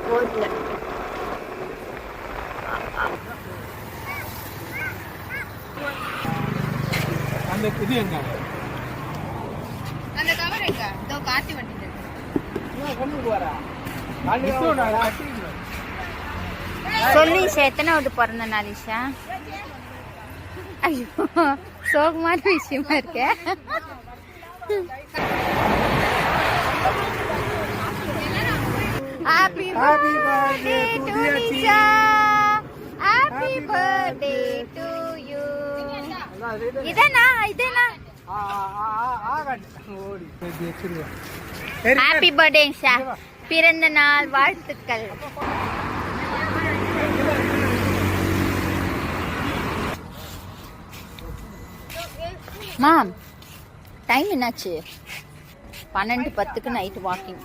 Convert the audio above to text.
போர்ட்ல. அந்த இது எங்க அந்த கவர் எங்க இதோ காட்டி வண்டில கொண்டு போறா சொல்லி எத்தனாவது பிறந்த நாள் ஈஷா? ஐயோ சோகமான விஷயமா இருக்க. Happy birthday to Nisha. Happy birthday to you. இதனா ஹாப்பி பர்த்டே நிஷா. பிறந்த நாள் வாழ்த்துக்கள். மாம் டைம் என்னாச்சு? 12:10 நைட் வாக்கிங்.